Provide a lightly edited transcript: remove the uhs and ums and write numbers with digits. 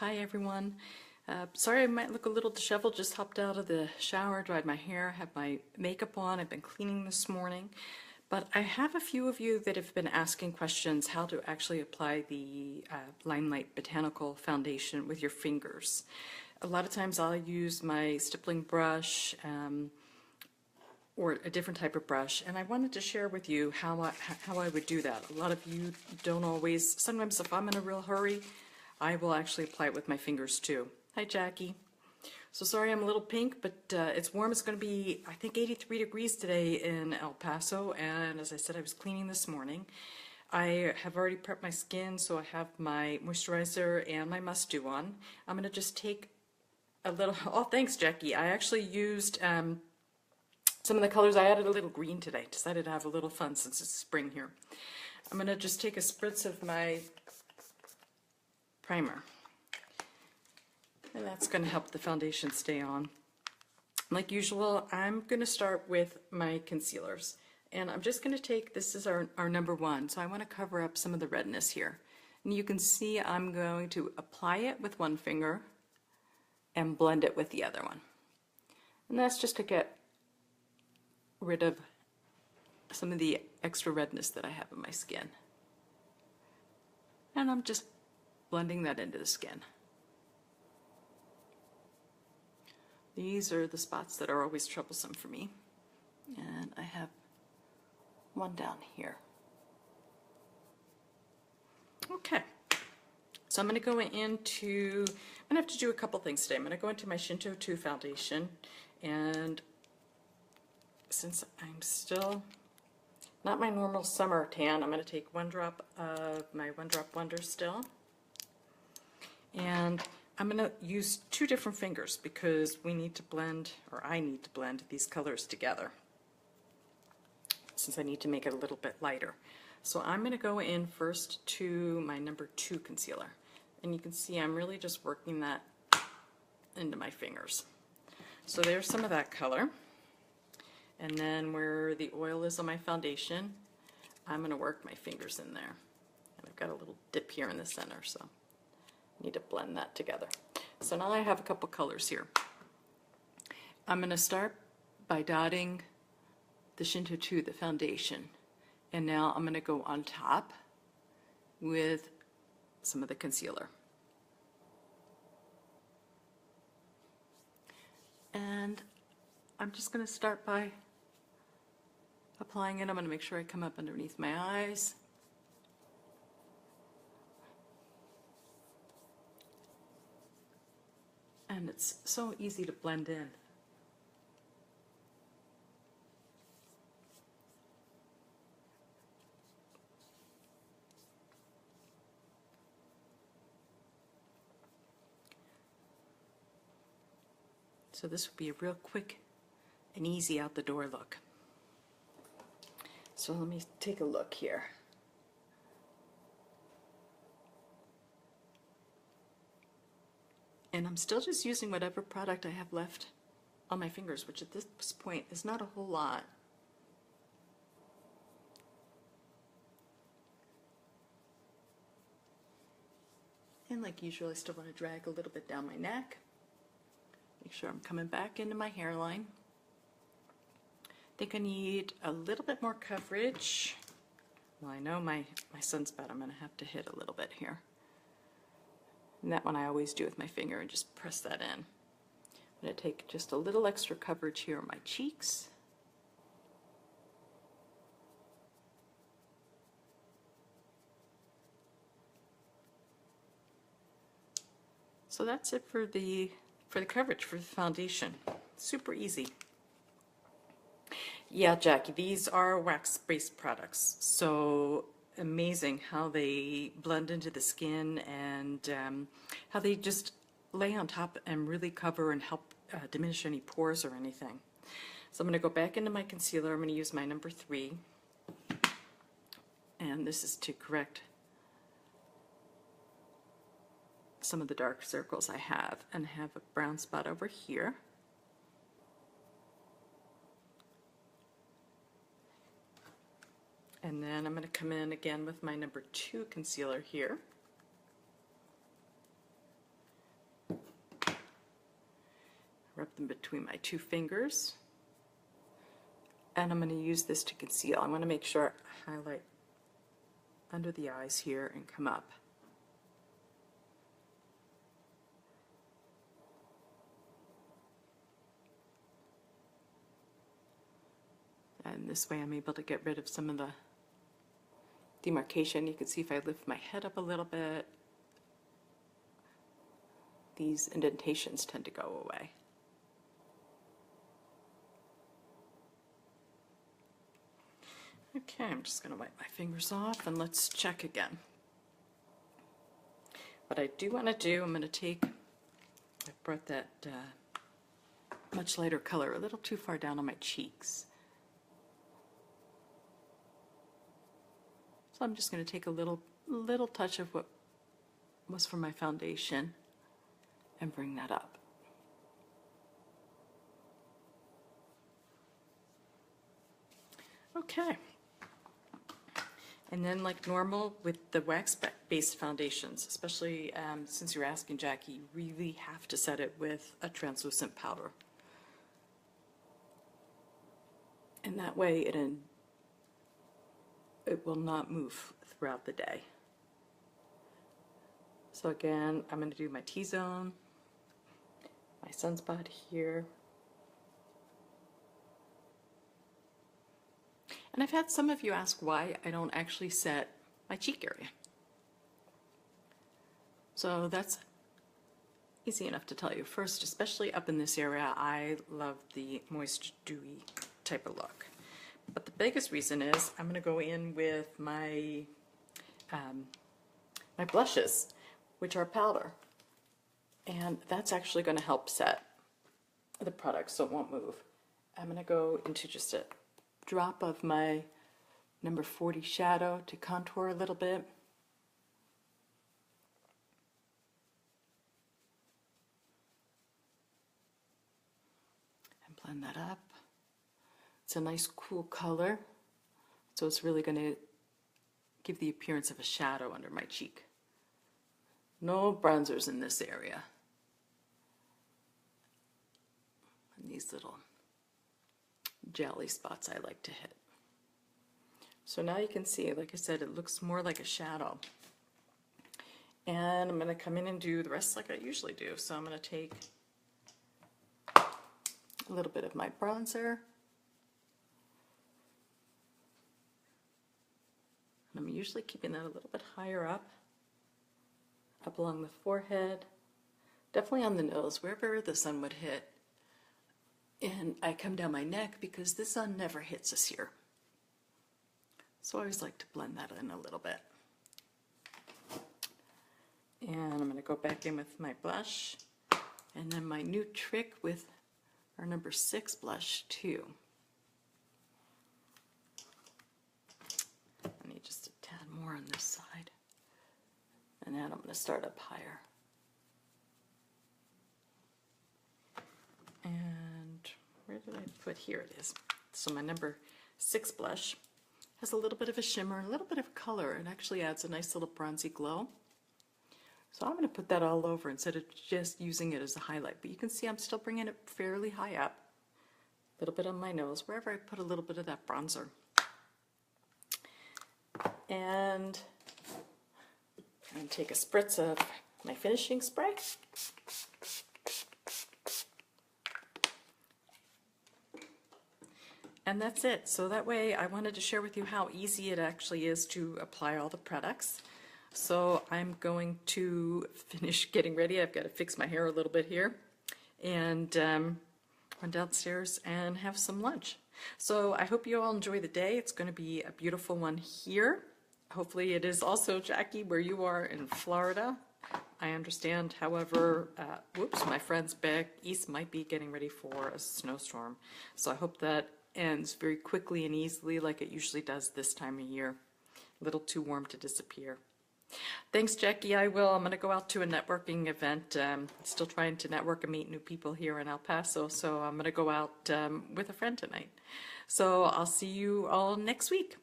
Hi everyone. Sorry I might look a little disheveled, just hopped out of the shower, dried my hair, have my makeup on. I've been cleaning this morning. But I have a few of you that have been asking questions how to actually apply the LimeLight Botanical Foundation with your fingers. A lot of times I'll use my stippling brush or a different type of brush, and I wanted to share with you how I would do that. A lot of you don't always, sometimes if I'm in a real hurry, I will actually apply it with my fingers too. Hi Jackie. So sorry I'm a little pink, but it's warm. It's going to be, I think, 83 degrees today in El Paso, and as I said, I was cleaning this morning. I have already prepped my skin, so I have my moisturizer and my must do on. I'm going to just take a little, oh thanks Jackie, I actually used some of the colors. I added a little green today, decided to have a little fun since it's spring here. I'm going to just take a spritz of my primer, and that's going to help the foundation stay on. Like usual, I'm going to start with my concealers, and I'm just going to take, this is our number one, so I want to cover up some of the redness here. And you can see I'm going to apply it with one finger and blend it with the other one. And that's just to get rid of some of the extra redness that I have in my skin. And I'm just blending that into the skin. These are the spots that are always troublesome for me. And I have one down here. Okay. So I'm going to go into, I'm going to have to do a couple things today. I'm going to go into my Shinto 2 foundation, and since I'm still not my normal summer tan, I'm going to take one drop of my One Drop Wonder still. And I'm going to use two different fingers because we need to blend, or I need to blend these colors together, since I need to make it a little bit lighter. So I'm going to go in first to my number 2 concealer. And you can see I'm really just working that into my fingers. So there's some of that color. And then where the oil is on my foundation, I'm going to work my fingers in there. And I've got a little dip here in the center, so I need to blend that together. So now I have a couple colors here. I'm going to start by dotting the Shinto 2, the foundation. And now I'm going to go on top with some of the concealer. And I'm just going to start by applying it. I'm going to make sure I come up underneath my eyes. And it's so easy to blend in. So this would be a real quick and easy out the door look. So let me take a look here. And I'm still just using whatever product I have left on my fingers, which at this point is not a whole lot. And like usual, I still want to drag a little bit down my neck. Make sure I'm coming back into my hairline. I think I need a little bit more coverage. Well, I know my sunspot I'm going to have to hit a little bit here. And that one I always do with my finger and just press that in. I'm going to take just a little extra coverage here on my cheeks. So that's it for the coverage for the foundation. Super easy. Yeah, Jackie, these are wax-based products, so amazing how they blend into the skin and how they just lay on top and really cover and help diminish any pores or anything. So I'm going to go back into my concealer. I'm going to use my number 3, and this is to correct some of the dark circles I have, and have a brown spot over here. And then I'm going to come in again with my number 2 concealer here. rub them between my two fingers. And I'm going to use this to conceal. I want to make sure I highlight under the eyes here and come up. And this way I'm able to get rid of some of the demarcation. You can see if I lift my head up a little bit, these indentations tend to go away. Okay, I'm just going to wipe my fingers off and let's check again. What I do want to do, I'm going to take, I brought that much lighter color a little too far down on my cheeks. So I'm just going to take a little touch of what was from my foundation and bring that up. Okay. And then, like normal with the wax-based foundations, especially since you're asking, Jackie, you really have to set it with a translucent powder. And that way it will not move throughout the day. So again, I'm going to do my T-zone, my sunspot here. And I've had some of you ask why I don't actually set my cheek area. So that's easy enough to tell you. First, especially up in this area, I love the moist, dewy type of look. But the biggest reason is I'm going to go in with my my blushes, which are powder. And that's actually going to help set the product so it won't move. I'm going to go into just a drop of my number 40 shadow to contour a little bit. And blend that up. It's a nice cool color, so it's really going to give the appearance of a shadow under my cheek. No bronzers in this area. And these little jelly spots I like to hit. So now you can see, like I said, it looks more like a shadow. And I'm going to come in and do the rest like I usually do. So I'm going to take a little bit of my bronzer. And I'm usually keeping that a little bit higher up along the forehead, definitely on the nose, wherever the sun would hit. And I come down my neck because the sun never hits us here. So I always like to blend that in a little bit. And I'm going to go back in with my blush. And then my new trick with our number 6 blush too. I need just a tad more on this side. And then I'm going to start up higher. And where did I put? Here it is. So my number 6 blush has a little bit of a shimmer, a little bit of color, and actually adds a nice little bronzy glow. So I'm going to put that all over instead of just using it as a highlight. But you can see I'm still bringing it fairly high up. A little bit on my nose, wherever I put a little bit of that bronzer. And I'm going to take a spritz of my finishing spray. And that's it. So that way I wanted to share with you how easy it actually is to apply all the products. So I'm going to finish getting ready. I've got to fix my hair a little bit here and run downstairs and have some lunch. So I hope you all enjoy the day. It's going to be a beautiful one here. Hopefully it is also, Jackie, where you are in Florida. I understand, however, my friends back east might be getting ready for a snowstorm. So I hope that ends very quickly and easily like it usually does this time of year. A little too warm to disappear. Thanks, Jackie. I'm going to go out to a networking event. Still trying to network and meet new people here in El Paso, so I'm going to go out with a friend tonight. So I'll see you all next week.